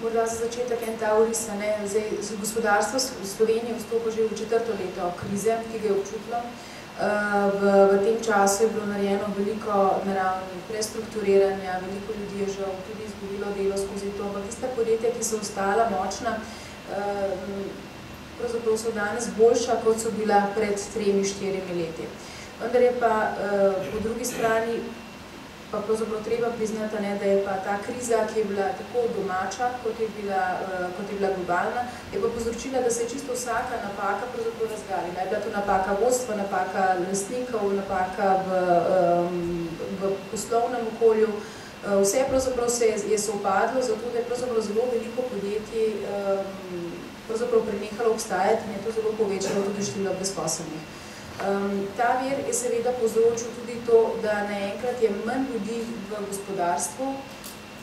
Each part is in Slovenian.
Morda za začetek en ta oris, gospodarstvo Slovenije vstopa že v 4. leto krize, ki ga je občutilo. V tem času je bilo narejeno veliko naravnih prestrukturiranja, veliko ljudi je žal tudi izgubilo delo skozi to, ampak tista podjetja, ki so ostala močna, pravzaprav so danes boljša, kot so bila pred 3-4 leti. Vendar je pa po drugi strani pa pravzaprav treba priznati, da je pa ta kriza, ki je bila tako domača, kot je bila globalna, je pa povzročila, da se je čisto vsaka napaka pravzaprav razgalila. Je bila to napaka vodstva, napaka lastnikov, napaka v poslovnem okolju. Vse pravzaprav je sovpadlo, zato da je pravzaprav zelo veliko podjetij pravzaprav prenehalo obstajati in je to zelo povečalo tudi število brezposelnih. Ta vir je seveda povzročil tudi to, da naenkrat je manj ljudi v gospodarstvu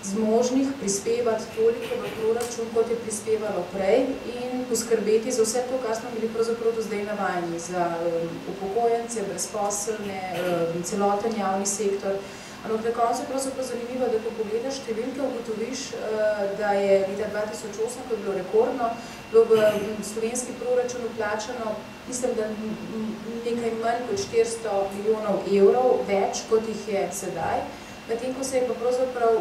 zmožnih prispevati toliko v proračun, kot je prispevalo prej in poskrbeti za vse to, kar smo bili pravzaprav do zdaj navajeni, za upokojence, brezposelne, celoten javni sektor. Ampak na koncu je pravzaprav zanimivo, da ko pogledaš številke, ugotoviš, da je leta 2008, ko je bilo rekordno, bilo v slovenski proračun vplačano, mislim, da nekaj manj kot 400 milijonov evrov, več kot jih je sedaj, medtem ko se je pa pravzaprav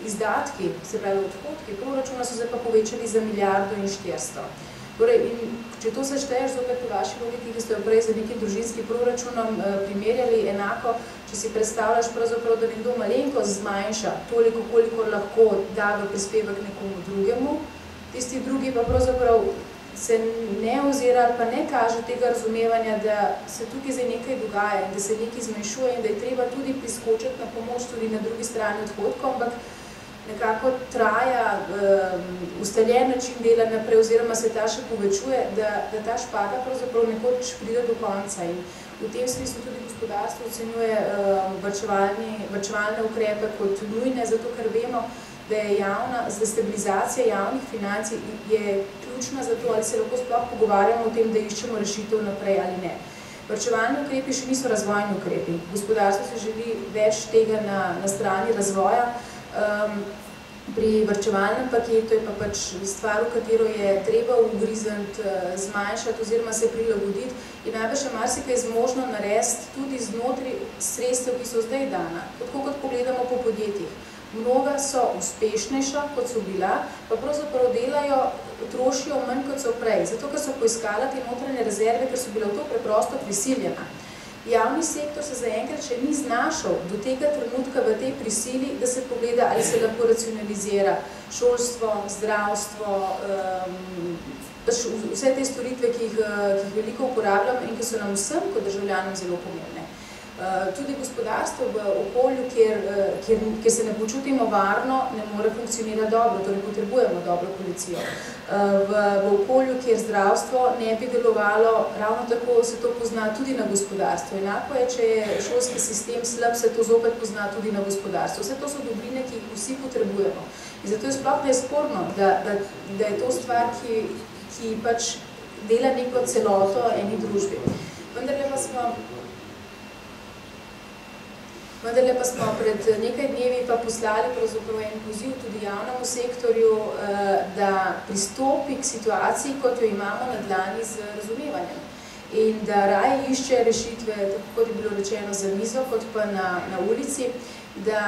izdatki, se pravi odhodki proračuna, so se pa povečali za 1,4 milijarde. Torej, in če to sešteješ zopet po vaši logiki, ki ste jo prej za nekim družinskim proračunom primerjali, enako, če si predstavljaš pravzaprav, da nekdo malenkost zmanjša toliko, kolikor lahko da v prispevek nekomu drugemu, tisti drugi pa pravzaprav se ne ozira ali pa ne kaže tega razumevanja, da se tukaj zdaj nekaj dogaja in da se nekaj zmanjšuje in da je treba tudi priskočiti na pomoč tudi na drugi strani odhodkov, ampak nekako traja ustaljen način dela naprej oziroma se ta še povečuje, da ta špaga pravzaprav nekoč pride do konca in v tem smislu tudi gospodarstvo ocenjuje varčevalne ukrepe kot nujne, zato ker vemo, da je stabilizacija javnih financ je ključna za to, ali se lahko sploh pogovarjamo o tem, da iščemo rešitev naprej ali ne. Varčevalni ukrepi še niso razvojni ukrepi. Gospodarstvo se želi več tega na strani razvoja. Pri varčevalnem paketu je pa pač stvar, v katero je treba ugrizniti, zmanjšati oziroma se prilagoditi in najbrž je marsikaj zmožno narediti tudi znotraj sredstev, ki so zdaj dana. Tako kot pogledamo po podjetjih. Mnoga so uspešnejša, kot so bila, pa pravzaprav delajo, trošijo manj, kot so prej, zato ker so poiskala te notranje rezerve, ker so bila v to preprosto prisiljena. Javni sektor se zaenkrat še ni znašel do tega trenutka v tej prisili, da se pogleda, ali se lahko racionalizira šolstvo, zdravstvo, vse te storitve, ki jih veliko uporabljamo in ki so nam vsem kot državljanom zelo pomembne. Tudi gospodarstvo v okolju, kjer se ne počutimo varno, ne more funkcionirati dobro, torej potrebujemo dobro policijo. V okolju, kjer zdravstvo ne bi delovalo, ravno tako se to pozna tudi na gospodarstvu. Enako je, če je šolski sistem slab, se to zopet pozna tudi na gospodarstvu. Vse to so dobrine, ki jih vsi potrebujemo. In zato je sploh nesporno, da je to stvar, ki pač dela neko celoto eni družbi. Vendarle pa smo pred nekaj dnevi pa poslali pravzaprav en poziv tudi javnemu sektorju, da pristopi k situaciji, kot jo imamo na dlani z razumevanjem. In da raje išče rešitve, tako kot je bilo rečeno za mizo, kot pa na ulici, da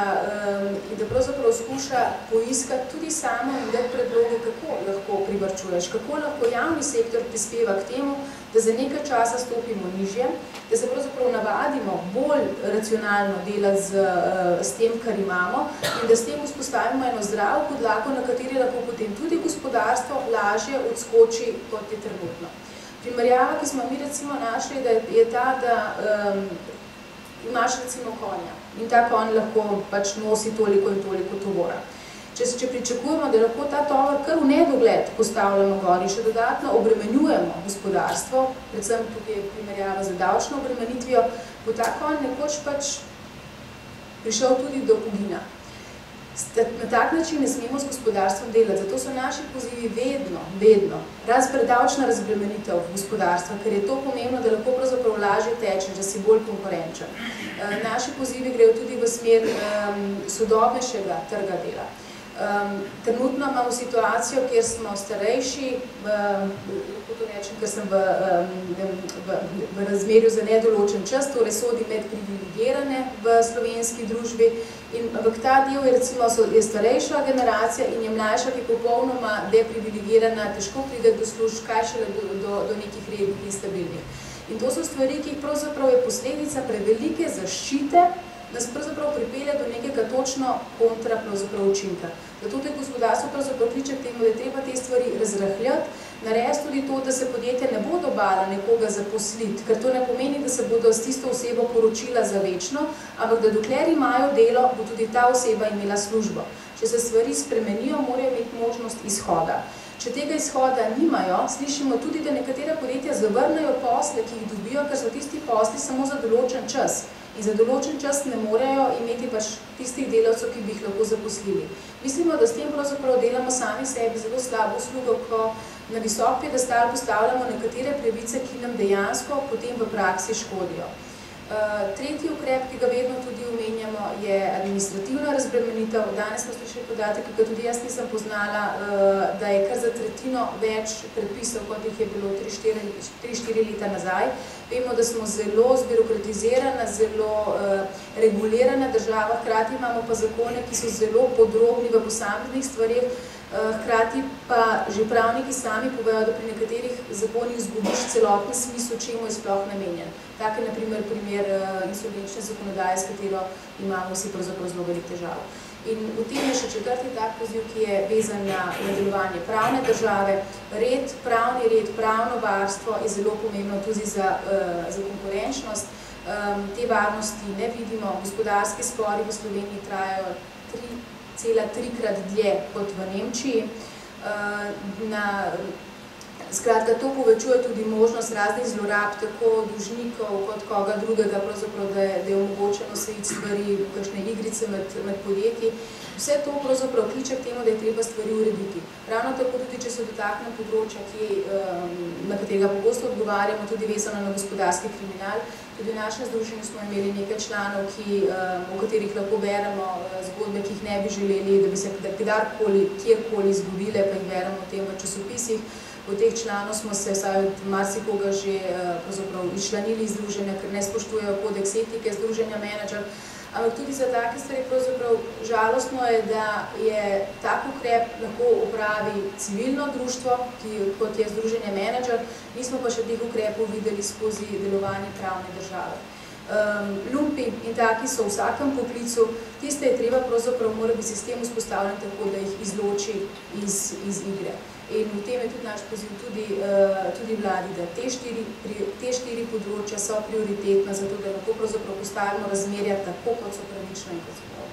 pravzaprav skuša poiskati tudi samo in dati predloge, kako lahko privarčuješ, kako lahko javni sektor prispeva k temu, da za nekaj časa stopimo nižje, da se pravzaprav navadimo bolj racionalno delati s tem, kar imamo in da s tem vzpostavimo eno zdravo podlago, na kateri lahko potem tudi gospodarstvo lažje odskoči, kot je trenutno. Primerjava, ki smo mi recimo našli, da je ta, da imaš recimo konja in ta konj lahko pač nosi toliko in toliko tovora. Če pričakujemo, da lahko ta tovor kar v nedogled postavljamo gor in še dodatno obremenjujemo gospodarstvo, predvsem tukaj je primerjava z davčno obremenitvijo, bo ta konj nekoč pač prišel tudi do pogina. Na tak način ne smemo s gospodarstvom delati, zato so naši pozivi vedno davčna razbremenitev gospodarstva, ker je to pomembno, da lahko pravzaprav lažje tečeš, da si bolj konkurenčen. Naši pozivi grejo tudi v smer sodobnejšega trga dela. Trenutno imamo situacijo, kjer smo starejši, lahko to rečem, ker sem v razmerju za nedoločen čas, torej sodi med privilegirane v slovenski družbi in v ta del je starejša generacija in je mlajša, ki je popolnoma deprivilegirana, težko pride do služb, kaj šele do nekih rednih in stabilnih. In to so stvari, ki jih pravzaprav je posledica prevelike zaščite, nas pravzaprav pripelje do nekega točno kontra učinka. Zato te gospodarstvo pravzaprav kliče k temu, da je treba te stvari razrahljati, narediti tudi to, da se podjetje ne bodo bala nekoga zaposliti, ker to ne pomeni, da se bodo s tisto osebo poročila za večno, ampak da dokler imajo delo, bo tudi ta oseba imela službo. Če se stvari spremenijo, morajo imeti možnost izhoda. Če tega izhoda nimajo, slišimo tudi, da nekatera podjetja zavrnejo posle, ki jih dobijo, ker so tisti posli samo za določen čas. In za določen čas ne morejo imeti pač tistih delavcev, ki bi jih lahko zaposlili. Mislimo, da s tem pravzaprav delamo sami sebi zelo slabo uslugo, ko na visok piedestal postavljamo nekatere pravice, ki nam dejansko potem v praksi škodijo. Tretji ukrep, ki ga vedno tudi omenjamo, je administrativna razbremenitev. Danes smo slišali podatek, ki ga tudi jaz nisem poznala, da je kar za tretjino več predpisov, kot jih je bilo 3-4 leta nazaj. Vemo, da smo zelo zbirokratizirana, zelo regulirana država, hkrati imamo pa zakone, ki so zelo podrobni v posameznih stvarih, hkrati pa že pravniki sami povejo, da pri nekaterih zakonih izgubiš celotni smisel, čemu je sploh namenjen. Tak je na primer insolvenčne zakonodaje, s katero imamo vsi pravzaprav zelo velik težav. In v tem je še četrti tak poziv, ki je vezan na delovanje pravne države. Pravni red, pravno varstvo je zelo pomembno tudi za konkurenčnost. Te varnosti ne vidimo. Gospodarski spori v Sloveniji trajajo 3,3-krat dlje kot v Nemčiji. Skratka, to povečuje tudi možnost raznih zlorab, tako dolžnikov kot koga drugega, pravzaprav, da je omogočeno se iti stvari, kakšne igrice med podjetji. Vse to pravzaprav kliče k temu, da je treba stvari urediti. Ravno tako tudi, če se dotakne področja, na katerega pogosto odgovarjamo, tudi vezano na gospodarski kriminal. Tudi v našem združenju smo imeli nekaj članov, o katerih lahko beremo zgodbe, ki jih ne bi želeli, da bi se kjerkoli zgodile, pa jih beremo o tem v časopisih. Od teh članov smo se, vsaj od marsikoga, že izčlanili iz združenja, ker ne spoštujejo kodeks etike združenja menedžer. Ampak tudi za take stvari pravzaprav žalostno je, da je tak ukrep lahko opravi civilno društvo, kot je združenje menedžer, nismo pa še teh ukrepov videli skozi delovanje pravne države. Lumpi in taki so v vsakem poklicu, tiste je treba pravzaprav mora biti sistem vzpostavljen tako, da jih izloči iz igre. In v tem je tudi naš poziv tudi vladi, da te štiri področja so prioritetna, zato da lahko pravzaprav postavimo razmerja tako, kot so pravična in kot so prav.